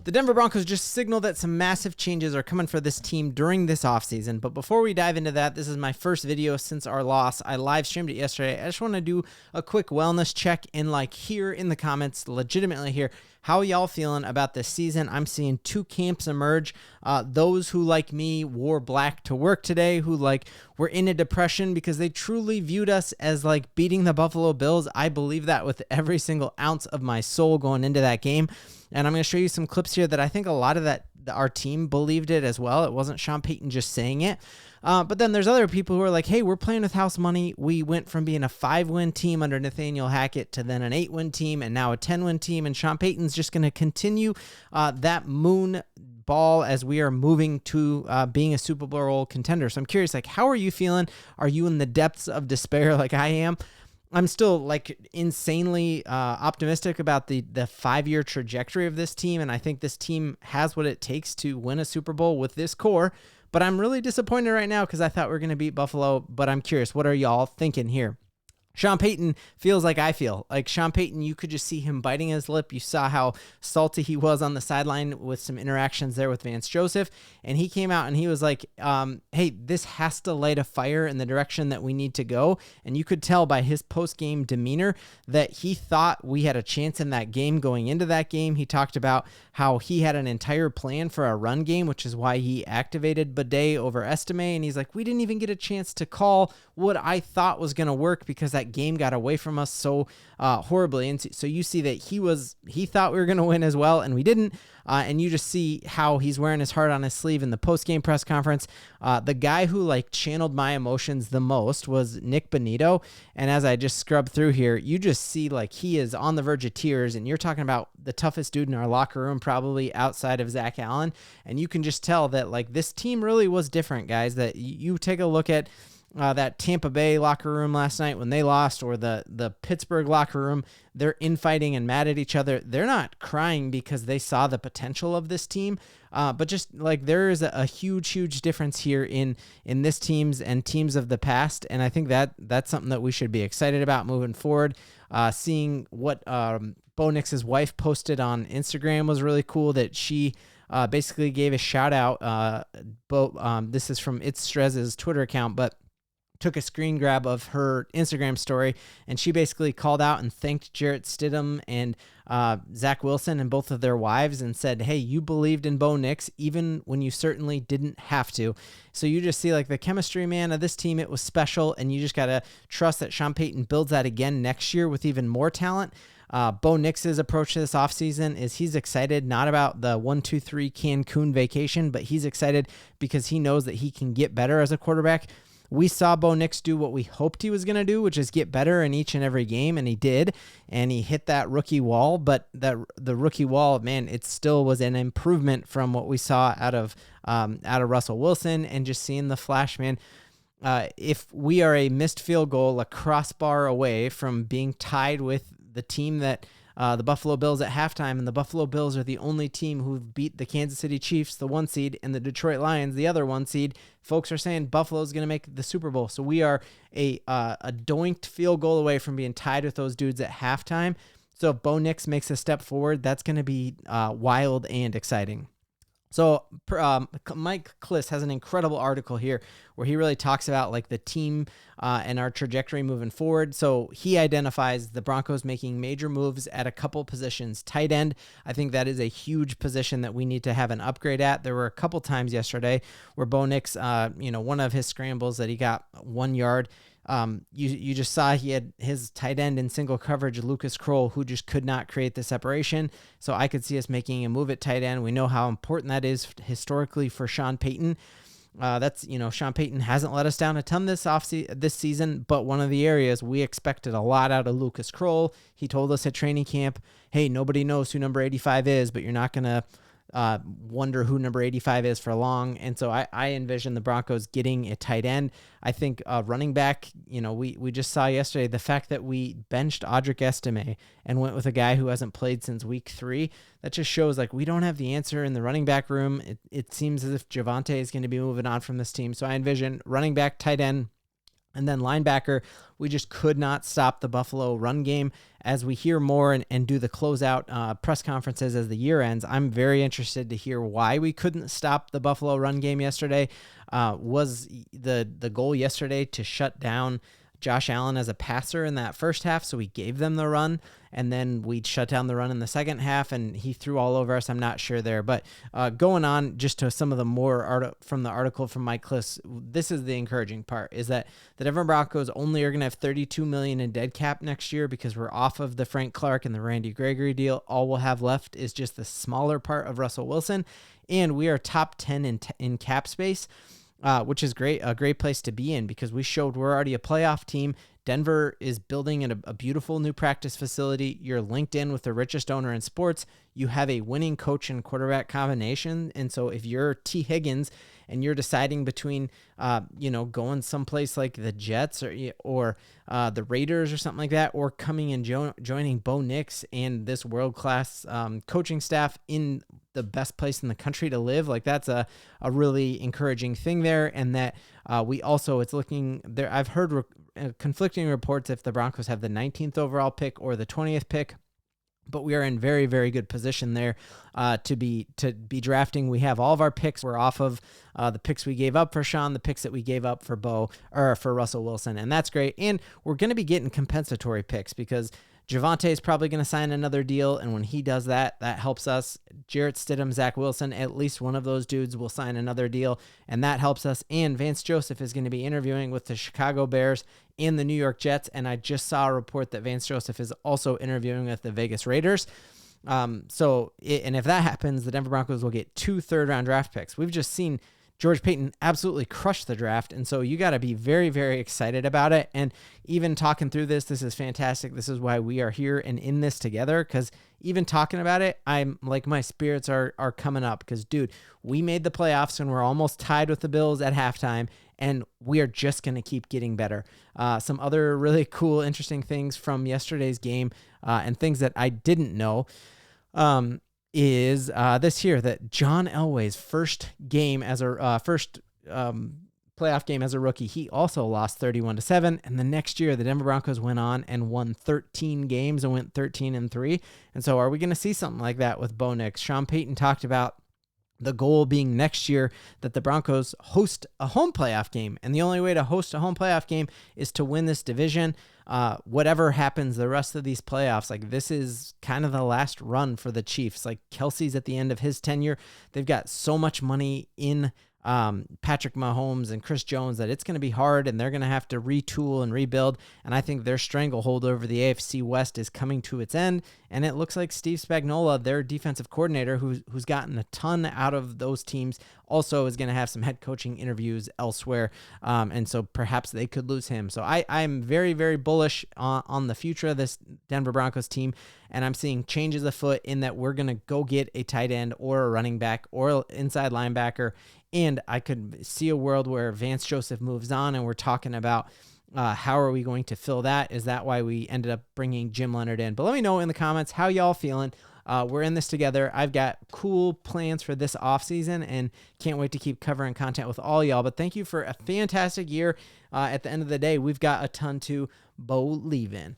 The Denver Broncos just signaled that some massive changes are coming for this team during this offseason. But before we dive into that, this is my first video since our loss. I live streamed it yesterday. I just want to do a quick wellness check and here in the comments, legitimately here, how y'all feeling about this season? I'm seeing two camps emerge. Those who, like me, wore black to work today, who were in a depression because they truly viewed us as beating the Buffalo Bills. I believe that with every single ounce of my soul going into that game. And I'm going to show you some clips here that I think a lot of our team believed it as well. It wasn't Sean Payton just saying it. But then there's other people who are like, hey, we're playing with house money. We went from being a 5-win team under Nathaniel Hackett to then an 8-win team and now a 10-win team. And Sean Payton's just going to continue that moon ball as we are moving to being a Super Bowl contender. So I'm curious, how are you feeling? Are you in the depths of despair like I am? I'm still insanely optimistic about the 5-year trajectory of this team, and I think this team has what it takes to win a Super Bowl with this core. But I'm really disappointed right now because I thought we were going to beat Buffalo. But I'm curious, what are y'all thinking here? Sean Payton feels like I feel. Sean Payton, you could just see him biting his lip. You saw how salty he was on the sideline with some interactions there with Vance Joseph. And he came out and he was like, hey, this has to light a fire in the direction that we need to go. And you could tell by his post-game demeanor that he thought we had a chance in that game going into that game. He talked about how he had an entire plan for a run game, which is why he activated Bidet over Estime. And he's like, we didn't even get a chance to call what I thought was going to work because that game got away from us so horribly. And so you see that he thought we were going to win as well, and we didn't. And you just see how he's wearing his heart on his sleeve in the post-game press conference. The guy who channeled my emotions the most was Nick Bonito. And as I just scrubbed through here, you just see he is on the verge of tears, and you're talking about the toughest dude in our locker room, probably outside of Zach Allen. And you can just tell that this team really was different, guys. That you take a look at that Tampa Bay locker room last night when they lost, or the Pittsburgh locker room, they're infighting and mad at each other. They're not crying because they saw the potential of this team, but just there is a huge, huge difference here in this teams and teams of the past, and I think that's something that we should be excited about moving forward. Seeing what Bo Nix's wife posted on Instagram was really cool, that she basically gave a shout out. This is from It's Strez's Twitter account, but took a screen grab of her Instagram story, and she basically called out and thanked Jarrett Stidham and Zach Wilson and both of their wives and said, hey, you believed in Bo Nix even when you certainly didn't have to. So you just see the chemistry, man, of this team. It was special, and you just got to trust that Sean Payton builds that again next year with even more talent. Bo Nix's approach to this offseason is he's excited not about the 1-2-3 Cancun vacation, but he's excited because he knows that he can get better as a quarterback. We saw Bo Nix do what we hoped he was going to do, which is get better in each and every game, and he did, and he hit that rookie wall, but the rookie wall, man, it still was an improvement from what we saw out of Russell Wilson, and just seeing the flash, man. If we are a missed field goal, a crossbar away from being tied with the team that the Buffalo Bills at halftime, and the Buffalo Bills are the only team who beat the Kansas City Chiefs, the 1 seed, and the Detroit Lions, the other 1 seed. Folks are saying Buffalo's going to make the Super Bowl. So we are a doinked field goal away from being tied with those dudes at halftime. So if Bo Nix makes a step forward, that's going to be wild and exciting. So Mike Kliss has an incredible article here where he really talks about the team and our trajectory moving forward. So he identifies the Broncos making major moves at a couple positions. Tight end, I think that is a huge position that we need to have an upgrade at. There were a couple times yesterday where Bo Nix, one of his scrambles that he got 1 yard. You just saw he had his tight end in single coverage, Lucas Kroll, who just could not create the separation. So I could see us making a move at tight end. We know how important that is historically for Sean Payton. Sean Payton hasn't let us down a ton this season, but one of the areas we expected a lot out of Lucas Kroll. He told us at training camp, hey, nobody knows who number 85 is, but you're not going to wonder who number 85 is for long. And so I envision the Broncos getting a tight end. I think running back, we just saw yesterday the fact that we benched Audric Estime and went with a guy who hasn't played since week 3. That just shows we don't have the answer in the running back room. It seems as if Javonte is going to be moving on from this team. So I envision running back, tight end, And then linebacker, we just could not stop the Buffalo run game. As we hear more and do the closeout press conferences as the year ends, I'm very interested to hear why we couldn't stop the Buffalo run game yesterday. Was the goal yesterday to shut down Josh Allen as a passer in that first half, so we gave them the run, and then we shut down the run in the second half, and he threw all over us? I'm not sure there. But going on just to some of the more from the article from Mike Kliss, this is the encouraging part, is that the Denver Broncos only are going to have $32 million in dead cap next year because we're off of the Frank Clark and the Randy Gregory deal. All we'll have left is just the smaller part of Russell Wilson, and we are top 10 in cap space. Which is great, a great place to be in, because we showed we're already a playoff team. Denver is building a beautiful new practice facility. You're linked in with the richest owner in sports. You have a winning coach and quarterback combination. And so if you're T. Higgins and you're deciding between, going someplace like the Jets or the Raiders or something like that, or coming and joining Bo Nix and this world-class coaching staff in the best place in the country to live, like that's a really encouraging thing there. And that it's looking there. I've heard conflicting reports if the Broncos have the 19th overall pick or the 20th pick, but we are in very, very good position there to be drafting. We have all of our picks. We're off of the picks we gave up for Sean, the picks that we gave up for for Russell Wilson, and that's great. And we're going to be getting compensatory picks because Javonte is probably going to sign another deal, and when he does that, that helps us. Jarrett Stidham, Zach Wilson, at least one of those dudes will sign another deal, and that helps us. And Vance Joseph is going to be interviewing with the Chicago Bears and the New York Jets, and I just saw a report that Vance Joseph is also interviewing with the Vegas Raiders. And if that happens, the Denver Broncos will get 2 third-round draft picks. We've just seen George Paton absolutely crushed the draft, and so you got to be very, very excited about it. And even talking through this is fantastic. This is why we are here and in this together, because even talking about it, I'm like, my spirits are coming up because, dude, we made the playoffs and we're almost tied with the Bills at halftime, and we are just going to keep getting better. Some other really cool, interesting things from yesterday's game and things that I didn't know. Is this here, that John Elway's first game as a playoff game as a rookie, he also lost 31-7, and the next year the Denver Broncos went on and won 13 games and went 13-3. And so are we going to see something like that with Bo Nix? Sean Payton talked about the goal being next year that the Broncos host a home playoff game. And the only way to host a home playoff game is to win this division. Whatever happens the rest of these playoffs, like this is kind of the last run for the Chiefs. Like Kelsey's at the end of his tenure. They've got so much money in Patrick Mahomes and Chris Jones that it's going to be hard, and they're going to have to retool and rebuild. And I think their stranglehold over the AFC West is coming to its end. And it looks like Steve Spagnuolo, their defensive coordinator, who's gotten a ton out of those teams, also is going to have some head coaching interviews elsewhere. And so perhaps they could lose him. So I'm very, very bullish on the future of this Denver Broncos team. And I'm seeing changes afoot in that we're going to go get a tight end or a running back or inside linebacker. And I could see a world where Vance Joseph moves on, and we're talking about how are we going to fill that? Is that why we ended up bringing Jim Leonard in? But let me know in the comments how y'all feeling. We're in this together. I've got cool plans for this offseason and can't wait to keep covering content with all y'all. But thank you for a fantastic year. At the end of the day, we've got a ton to believe in.